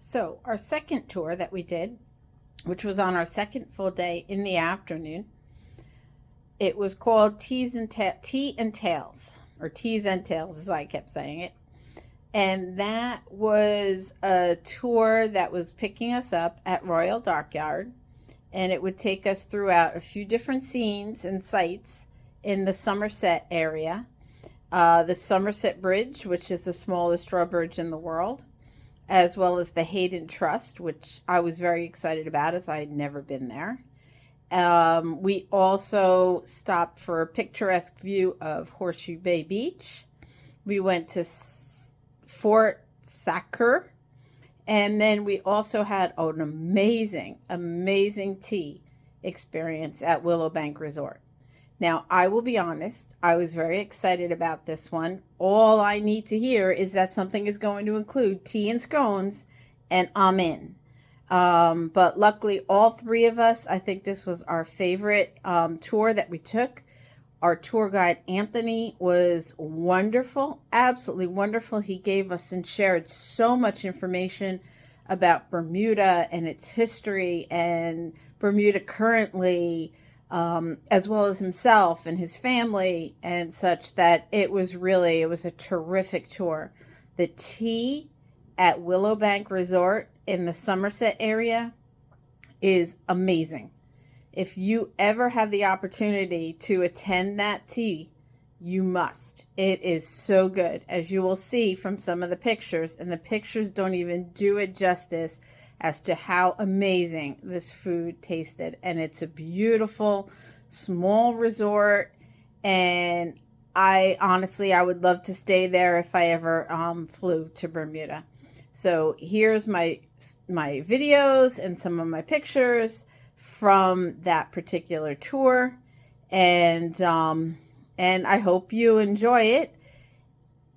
So our second tour that we did, which was on our second full day in the afternoon, it was called Tea and Tails, or Teas and Tails as I kept saying it. And that was a tour that was picking us up at Royal Dockyard, and it would take us throughout a few different scenes and sites in the Somerset area. The Somerset Bridge, which is the smallest drawbridge in the world, as well as the Hayden Trust, which I was very excited about as I had never been there. We also stopped for a picturesque view of Horseshoe Bay Beach. We went to Fort Sacker, and then we also had an amazing tea experience at Willow Bank Resort. Now, I will be honest, I was very excited about this one. All I need to hear is that something is going to include tea and scones, and I'm in. But luckily, all three of us, I think this was our favorite tour that we took. Our tour guide, Anthony, was wonderful, absolutely wonderful. He gave us and shared so much information about Bermuda and its history and Bermuda currently, as well as himself and his family and such, that it was a terrific tour. The tea at Willow Bank Resort in the Somerset area is amazing. If you ever have the opportunity to attend that tea, you must. It is so good, as you will see from some of the pictures, and the pictures don't even do it justice as to how amazing this food tasted. And it's a beautiful, small resort, and I would love to stay there if I ever flew to Bermuda. So here's my videos and some of my pictures from that particular tour, and I hope you enjoy it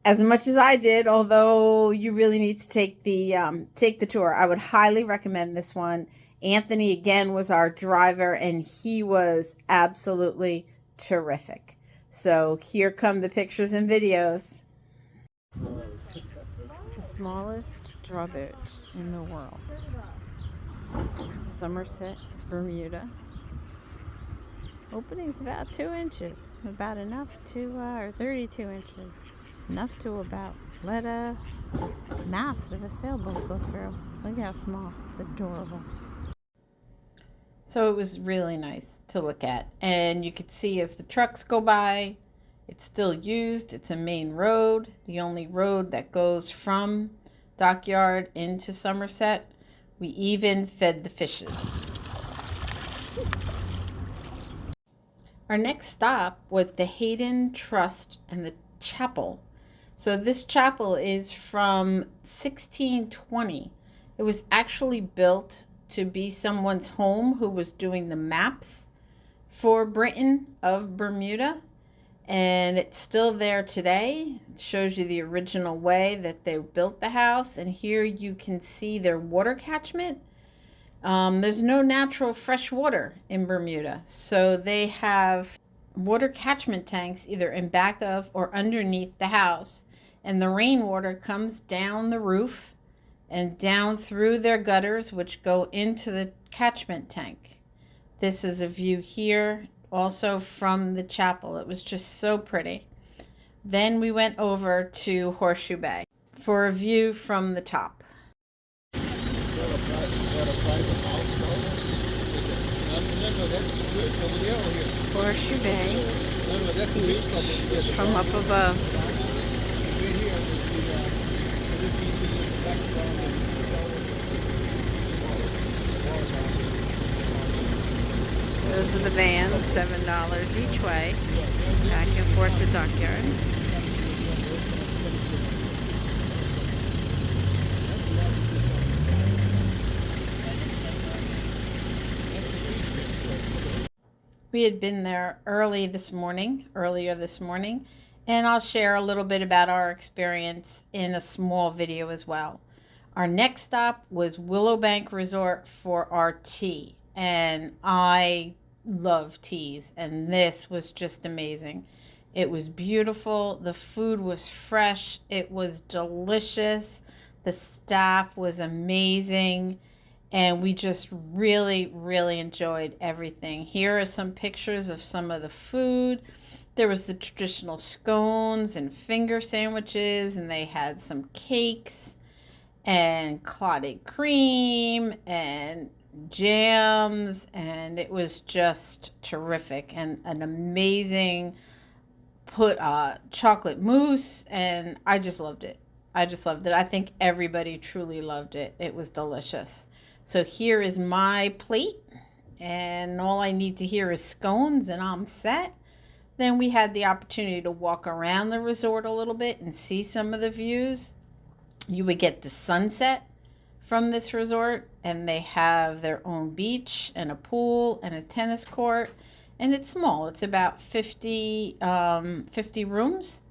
as much as I did, although you really need to take the tour. I would highly recommend this one. Anthony, again, was our driver, and he was absolutely terrific. So here come the pictures and videos. The smallest drawbridge in the world. Somerset, Bermuda. Opening is about 2 inches, about enough to, or 32 inches, enough to about let a mast of a sailboat go through. Look how small. It's adorable. So it was really nice to look at, and you could see as the trucks go by, it's still used. It's a main road, the only road that goes from Dockyard into Somerset. We even fed the fishes. Our next stop was the Hayden Trust and the chapel. So this chapel is from 1620. It was actually built to be someone's home who was doing the maps for Britain of Bermuda. And it's still there today. It shows you the original way that they built the house. And here you can see their water catchment. There's no natural fresh water in Bermuda. So they have water catchment tanks either in back of or underneath the house. And the rainwater comes down the roof and down through their gutters, which go into the catchment tank. This is a view here, also from the chapel. It was just so pretty. Then we went over to Horseshoe Bay for a view from the top. Horseshoe Bay Beach from up above. Those are the vans, $7 each way, back and forth to Dockyard. We had been there earlier this morning, and I'll share a little bit about our experience in a small video as well. Our next stop was Willow Bank Resort for our tea, and I love teas, and this was just amazing. It was beautiful. The food was fresh. It was delicious. The staff was amazing. And we just really, really enjoyed everything. Here are some pictures of some of the food. There was the traditional scones and finger sandwiches, and they had some cakes and clotted cream and jams, and it was just terrific, and an amazing chocolate mousse, and I just loved it. I just loved it. I think everybody truly loved it. It was delicious. So here is my plate, and all I need to hear is scones, and I'm set. Then we had the opportunity to walk around the resort a little bit and see some of the views. You would get the sunset from this resort, and they have their own beach and a pool and a tennis court, and it's small. It's about 50 rooms,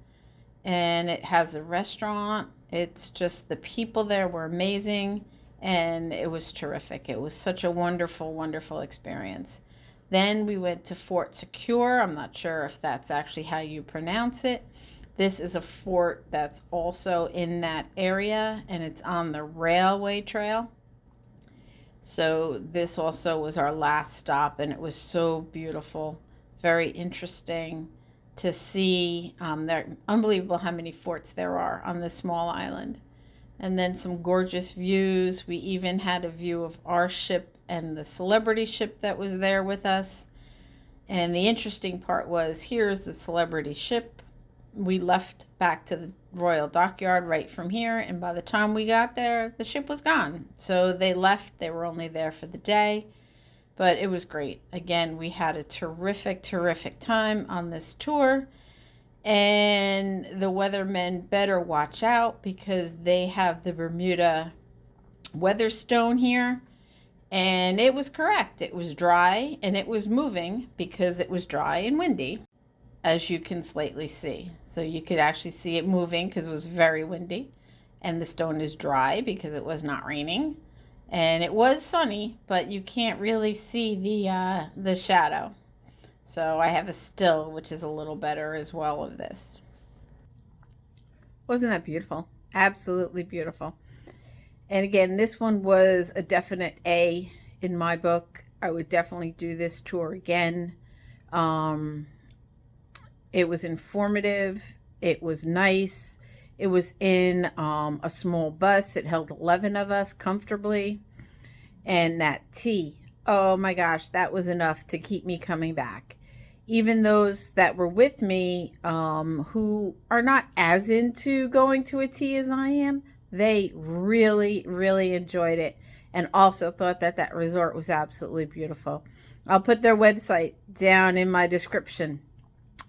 and it has a restaurant. It's just, the people there were amazing, and it was terrific. It was such a wonderful, wonderful experience. Then we went to Fort Secure. I'm not sure if that's actually how you pronounce it. This is a fort that's also in that area, and it's on the railway trail. So this also was our last stop, and it was so beautiful, very interesting to see. They're unbelievable how many forts there are on this small island. And then some gorgeous views. We even had a view of our ship and the celebrity ship that was there with us. And the interesting part was, here's the celebrity ship. We left back to the Royal Dockyard right from here, and by the time we got there, the ship was gone. So they left. They were only there for the day, but it was great. Again, we had a terrific, terrific time on this tour, and the weathermen better watch out because they have the Bermuda weather stone here, and it was correct. It was dry, and it was moving because it was dry and windy, as you can slightly see. So you could actually see it moving because it was very windy, and the stone is dry because it was not raining, and it was sunny, but you can't really see the shadow. So I have a still, which is a little better as well of this. Wasn't that beautiful? Absolutely beautiful. And again, this one was a definite A in my book. I would definitely do this tour again. It was informative. It was nice. It was in a small bus. It held 11 of us comfortably. And that tea, oh my gosh, that was enough to keep me coming back. Even those that were with me who are not as into going to a tea as I am, they really, really enjoyed it, and also thought that that resort was absolutely beautiful. I'll put their website down in my description.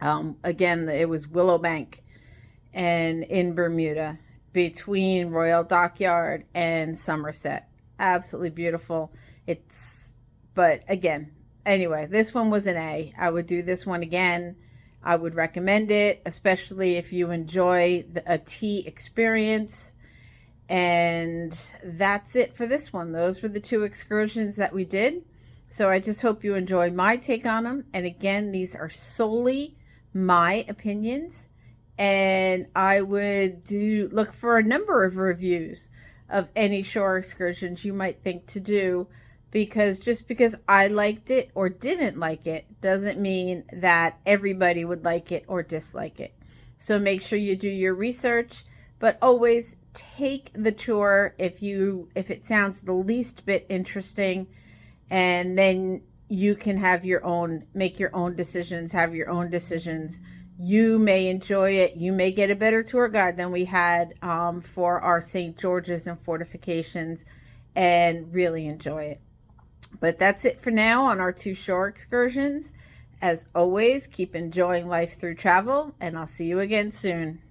Again, it was Willow Bank and in Bermuda, between Royal Dockyard and Somerset. Absolutely beautiful. But again, anyway, this one was an A. I would do this one again. I would recommend it, especially if you enjoy a tea experience. And that's it for this one. Those were the 2 excursions that we did. So I just hope you enjoy my take on them. And again, these are solely my opinions, and I would look for a number of reviews of any shore excursions you might think to do, because just because I liked it or didn't like it doesn't mean that everybody would like it or dislike it. So make sure you do your research, but always take the tour if it sounds the least bit interesting, and then you can have make your own decisions, have your own decisions. You may enjoy it. You may get a better tour guide than we had for our St. George's and fortifications, and really enjoy it. But that's it for now on our 2 shore excursions. As always, keep enjoying life through travel, and I'll see you again soon.